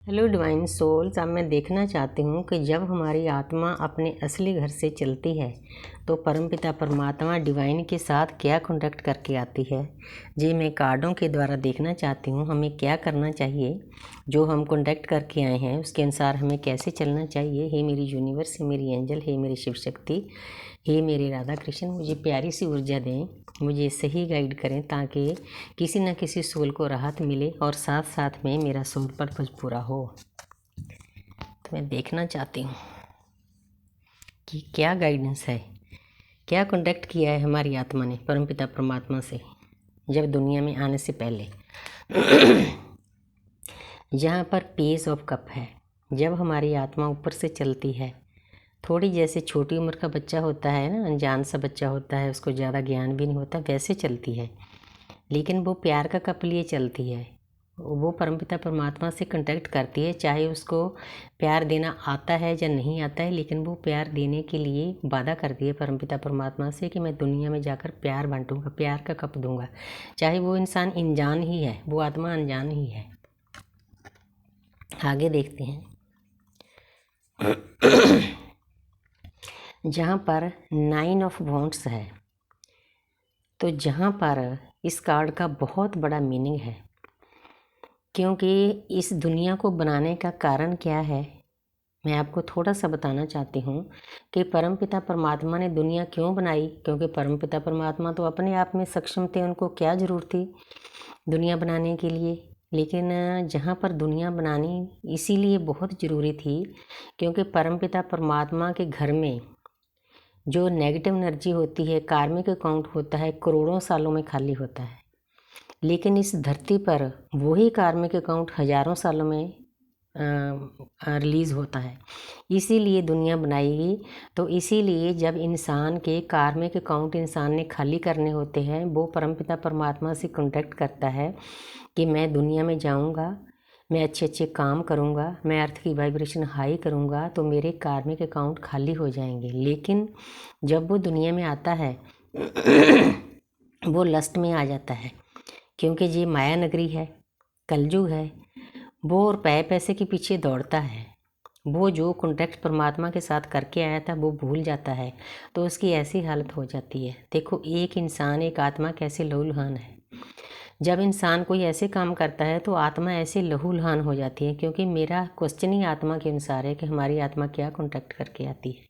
Hello divine souls. अब मैं देखना चाहती हूँ कि जब हमारी आत्मा अपने असली घर से चलती है तो परमपिता परमात्मा डिवाइन के साथ क्या कॉन्टैक्ट करके आती है। जी मैं कार्डों के द्वारा देखना चाहती हूँ हमें क्या करना चाहिए, जो हम कॉन्टैक्ट करके आए हैं उसके अनुसार हमें कैसे चलना चाहिए। हे मेरी यूनिवर्स, हे मेरी एंजल, हे मेरी शिव शक्ति, हे मेरे राधा कृष्ण, मुझे प्यारी सी ऊर्जा दें, मुझे सही गाइड करें ताकि किसी न किसी सोल को राहत मिले और साथ साथ में मेरा सोल पर्पस पूरा हो। तो मैं देखना चाहती हूँ कि क्या गाइडेंस है, क्या कॉन्टैक्ट किया है हमारी आत्मा ने परमपिता परमात्मा से जब दुनिया में आने से पहले। यहाँ पर पेज ऑफ कप है। जब हमारी आत्मा ऊपर से चलती है, थोड़ी जैसे छोटी उम्र का बच्चा होता है ना, अनजान सा बच्चा होता है, उसको ज़्यादा ज्ञान भी नहीं होता, वैसे चलती है, लेकिन वो प्यार का कप लिए चलती है। वो परमपिता परमात्मा से कांटेक्ट करती है, चाहे उसको प्यार देना आता है या नहीं आता है, लेकिन वो प्यार देने के लिए वादा करती है परमपिता परमात्मा से कि मैं दुनिया में जाकर प्यार बांटूंगा, प्यार का कप दूंगा, चाहे वो इंसान अनजान ही है, वो आत्मा अनजान ही है। आगे देखते हैं। जहाँ पर 9 ऑफ वॉन्ड्स है, तो जहाँ पर इस कार्ड का बहुत बड़ा मीनिंग है, क्योंकि इस दुनिया को बनाने का कारण क्या है मैं आपको थोड़ा सा बताना चाहती हूँ कि परमपिता परमात्मा ने दुनिया क्यों बनाई। क्योंकि परमपिता परमात्मा तो अपने आप में सक्षम थे, उनको क्या ज़रूरत थी दुनिया बनाने के लिए। लेकिन जहाँ पर दुनिया बनानी इसीलिए बहुत ज़रूरी थी क्योंकि परमपिता परमात्मा के घर में जो नेगेटिव एनर्जी होती है, कार्मिक अकाउंट होता है, करोड़ों सालों में खाली होता है, लेकिन इस धरती पर वही कार्मिक अकाउंट हज़ारों सालों में रिलीज़ होता है। इसीलिए दुनिया बनाई गई। तो इसीलिए जब इंसान के कार्मिक अकाउंट इंसान ने खाली करने होते हैं, वो परमपिता परमात्मा से कांटेक्ट करता है कि मैं दुनिया में जाऊंगा, मैं अच्छे अच्छे काम करूंगा, मैं अर्थ की वाइब्रेशन हाई करूंगा, तो मेरे कार्मिक अकाउंट खाली हो जाएंगे। लेकिन जब वो दुनिया में आता है वो लस्ट में आ जाता है, क्योंकि ये माया नगरी है, कलयुग है। वो और पैसे के पीछे दौड़ता है। वो जो कॉन्टैक्ट परमात्मा के साथ करके आया था वो भूल जाता है, तो उसकी ऐसी हालत हो जाती है। देखो एक इंसान, एक आत्मा कैसे लहूलुहान है। जब इंसान कोई ऐसे काम करता है तो आत्मा ऐसे लहूलुहान हो जाती है। क्योंकि मेरा क्वेश्चन ही आत्मा के अनुसार है कि हमारी आत्मा क्या कॉन्टैक्ट करके आती है।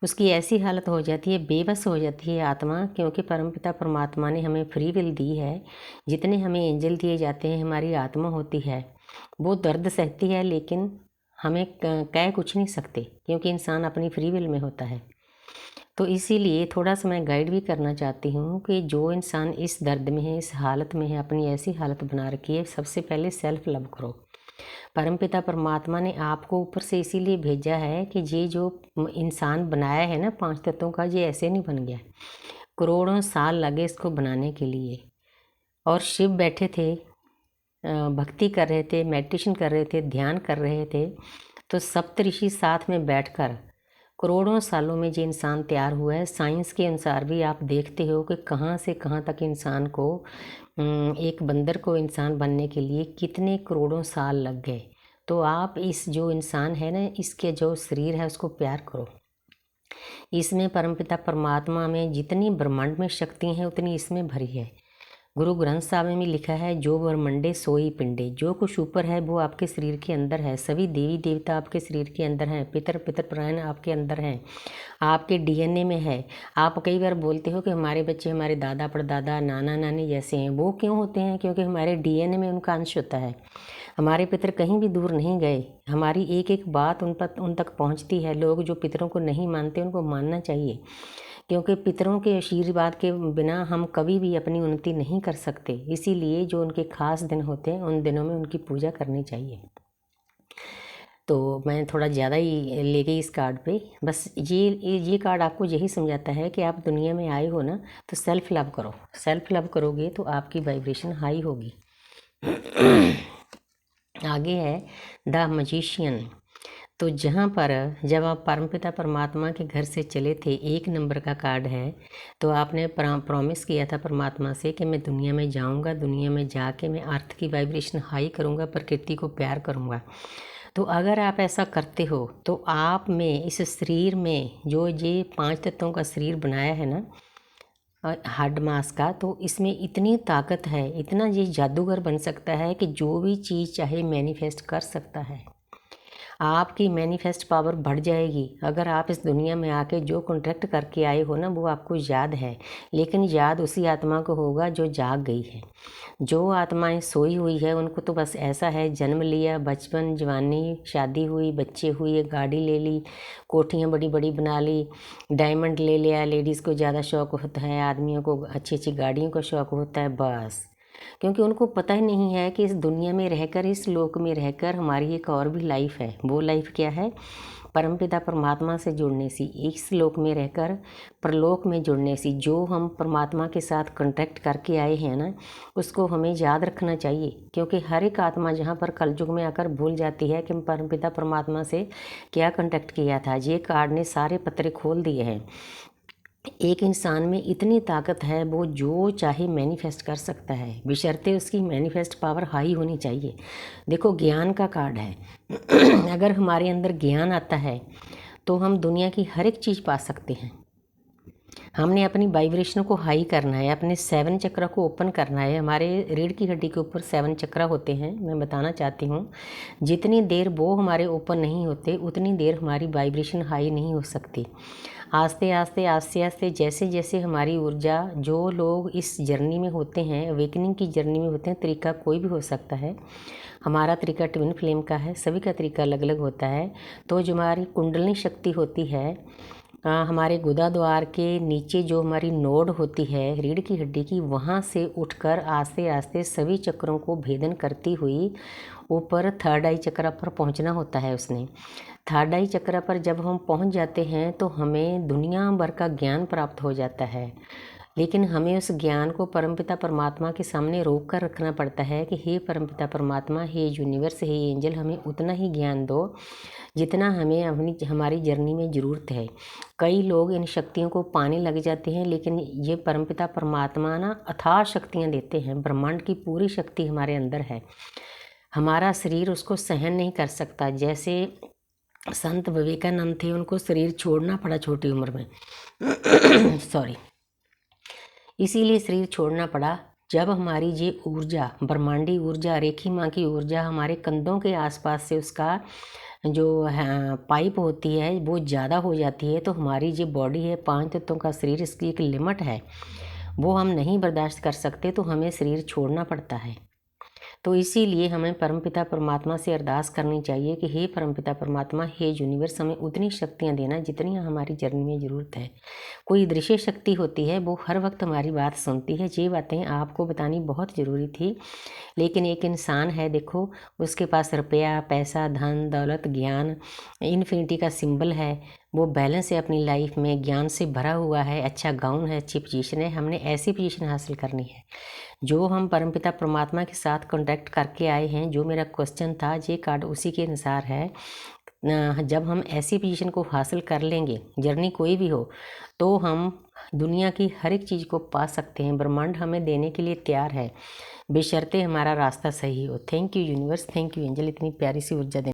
उसकी ऐसी हालत हो जाती है, बेबस हो जाती है आत्मा, क्योंकि परमपिता परमात्मा ने हमें फ्री विल दी है। जितने हमें एंजल दिए जाते हैं, हमारी आत्मा होती है वो दर्द सहती है, लेकिन हमें कह कुछ नहीं सकते क्योंकि इंसान अपनी फ्री विल में होता है। तो इसीलिए थोड़ा सा मैं गाइड भी करना चाहती हूँ कि जो इंसान इस दर्द में है, इस हालत में है, अपनी ऐसी हालत बना रखी है, सबसे पहले सेल्फ लव करो। परमपिता परमात्मा ने आपको ऊपर से इसीलिए भेजा है कि ये जो इंसान बनाया है ना 5 तत्वों का, ये ऐसे नहीं बन गया, करोड़ों साल लगे इसको बनाने के लिए। और शिव बैठे थे, भक्ति कर रहे थे, मेडिटेशन कर रहे थे, ध्यान कर रहे थे, तो सप्तऋषि साथ में बैठकर करोड़ों सालों में जो इंसान तैयार हुआ है। साइंस के अनुसार भी आप देखते हो कि कहाँ से कहाँ तक इंसान को, एक बंदर को इंसान बनने के लिए कितने करोड़ों साल लग गए। तो आप इस जो इंसान है ना, इसके जो शरीर है उसको प्यार करो। इसमें परमपिता परमात्मा में जितनी ब्रह्मांड में शक्ति हैं उतनी इसमें भरी है। गुरु ग्रंथ साहब में लिखा है, जो ब्रह्मंडे सोई पिंडे, जो कुछ ऊपर है वो आपके शरीर के अंदर है। सभी देवी देवता आपके शरीर के अंदर हैं, पितर प्राण आपके अंदर हैं, आपके डीएनए में है। आप कई बार बोलते हो कि हमारे बच्चे हमारे दादा परदादा नाना नानी जैसे हैं। वो क्यों होते हैं? क्योंकि हमारे डीएनए में उनका अंश होता है। हमारे पितर कहीं भी दूर नहीं गए, हमारी एक एक बात उन तक पहुंचती है। लोग जो पितरों को नहीं मानते उनको मानना चाहिए, क्योंकि पितरों के आशीर्वाद के बिना हम कभी भी अपनी उन्नति नहीं कर सकते। इसीलिए जो उनके खास दिन होते हैं उन दिनों में उनकी पूजा करनी चाहिए। तो मैं थोड़ा ज़्यादा ही ले गई इस कार्ड पे। बस ये कार्ड आपको यही समझाता है कि आप दुनिया में आए हो ना, तो सेल्फ लव करो। सेल्फ लव करोगे तो आपकी वाइब्रेशन हाई होगी। आगे है द मैजिशियन। तो जहाँ पर जब आप परमपिता परमात्मा के घर से चले थे, 1 नंबर का कार्ड है, तो आपने प्रॉमिस किया था परमात्मा से कि मैं दुनिया में जाऊँगा, दुनिया में जाके मैं अर्थ की वाइब्रेशन हाई करूँगा, प्रकृति को प्यार करूँगा। तो अगर आप ऐसा करते हो तो आप में इस शरीर में जो ये 5 तत्वों का शरीर बनाया है ना, हड मास का, तो इसमें इतनी ताकत है, इतना ये जादूगर बन सकता है कि जो भी चीज़ चाहे मैनिफेस्ट कर सकता है। आपकी मैनिफेस्ट पावर बढ़ जाएगी अगर आप इस दुनिया में आके जो कॉन्ट्रैक्ट करके आए हो ना, वो आपको याद है, लेकिन याद उसी आत्मा को होगा जो जाग गई है। जो आत्माएं सोई हुई है उनको तो बस ऐसा है, जन्म लिया, बचपन, जवानी, शादी हुई, बच्चे हुए, गाड़ी ले ली, कोठियाँ बड़ी बड़ी बना ली, डायमंड ले लिया। लेडीज़ को ज़्यादा शौक़ होता है, आदमियों को अच्छी अच्छी गाड़ियों का शौक़ होता है, बस क्योंकि उनको पता ही नहीं है कि इस दुनिया में रहकर, इस लोक में रहकर हमारी एक और भी लाइफ है। वो लाइफ क्या है? परमपिता परमात्मा से जुड़ने से, इस लोक में रहकर परलोक में जुड़ने से। जो हम परमात्मा के साथ कॉन्टैक्ट करके आए हैं ना, उसको हमें याद रखना चाहिए, क्योंकि हर एक आत्मा जहाँ पर कलयुग में आकर भूल जाती है कि परमपिता परमात्मा से क्या कॉन्टैक्ट किया था। ये कार्ड ने सारे पत्रे खोल दिए हैं। एक इंसान में इतनी ताकत है, वो जो चाहे मैनिफेस्ट कर सकता है, बशर्ते उसकी मैनिफेस्ट पावर हाई होनी चाहिए। देखो, ज्ञान का कार्ड है अगर हमारे अंदर ज्ञान आता है तो हम दुनिया की हर एक चीज़ पा सकते हैं। हमने अपनी वाइब्रेशन को हाई करना है, अपने 7 चक्र को ओपन करना है। हमारे रीढ़ की हड्डी के ऊपर 7 चक्र होते हैं। मैं बताना चाहती हूँ, जितनी देर वो हमारे ओपन नहीं होते उतनी देर हमारी वाइब्रेशन हाई नहीं हो सकती। आस्ते आस्ते आस्ते आस्ते जैसे जैसे हमारी ऊर्जा, जो लोग इस जर्नी में होते हैं, अवेकनिंग की जर्नी में होते हैं, तरीका कोई भी हो सकता है। हमारा तरीका ट्विन फ्लेम का है, सभी का तरीका अलग अलग होता है। तो जो हमारी कुंडलिनी शक्ति होती है, हमारे गुदा द्वार के नीचे जो हमारी नोड होती है रीढ़ की हड्डी की, वहाँ से उठकर आस्ते आस्ते सभी चक्रों को भेदन करती हुई ऊपर 3rd आई चक्र पर पहुँचना होता है उसने। 3rd आई चक्र पर जब हम पहुँच जाते हैं तो हमें दुनिया भर का ज्ञान प्राप्त हो जाता है, लेकिन हमें उस ज्ञान को परमपिता परमात्मा के सामने रोक कर रखना पड़ता है कि हे परमपिता परमात्मा, हे यूनिवर्स, हे एंजल, हमें उतना ही ज्ञान दो जितना हमें हमारी जर्नी में ज़रूरत है। कई लोग इन शक्तियों को पाने लग जाते हैं, लेकिन ये परमपिता परमात्मा ना अथाह शक्तियाँ देते हैं। ब्रह्मांड की पूरी शक्ति हमारे अंदर है, हमारा शरीर उसको सहन नहीं कर सकता। जैसे संत विवेकानंद थे, उनको शरीर छोड़ना पड़ा छोटी उम्र में सॉरी, इसीलिए शरीर छोड़ना पड़ा। जब हमारी ये ऊर्जा, ब्रह्मांडी ऊर्जा, रेखी माँ की ऊर्जा हमारे कंधों के आसपास से उसका जो पाइप होती है वो ज़्यादा हो जाती है, तो हमारी जो बॉडी है, 5 तत्वों का शरीर, इसकी एक लिमिट है, वो हम नहीं बर्दाश्त कर सकते, तो हमें शरीर छोड़ना पड़ता है। तो इसीलिए हमें परमपिता परमात्मा से अरदास करनी चाहिए कि हे परमपिता परमात्मा, हे यूनिवर्स, हमें उतनी शक्तियाँ देना जितनी हमारी जर्नी में ज़रूरत है। कोई दृश्य शक्ति होती है, वो हर वक्त हमारी बात सुनती है। ये बातें आपको बतानी बहुत ज़रूरी थी, लेकिन एक इंसान है, देखो, उसके पास रुपया, पैसा, धन दौलत, ज्ञान, इन्फिनिटी का सिंबल है, वो बैलेंस है अपनी लाइफ में, ज्ञान से भरा हुआ है, अच्छा गाउन है, अच्छी पोजीशन है। हमने ऐसी पोजीशन हासिल करनी है जो हम परमपिता परमात्मा के साथ कांटेक्ट करके आए हैं। जो मेरा क्वेश्चन था, ये कार्ड उसी के अनुसार है। जब हम ऐसी पोजीशन को हासिल कर लेंगे, जर्नी कोई भी हो, तो हम दुनिया की हर एक चीज़ को पा सकते हैं। ब्रह्मांड हमें देने के लिए तैयार है, बशर्ते हमारा रास्ता सही हो। Thank you universe, thank you angel, इतनी प्यारी सी ऊर्जा देने।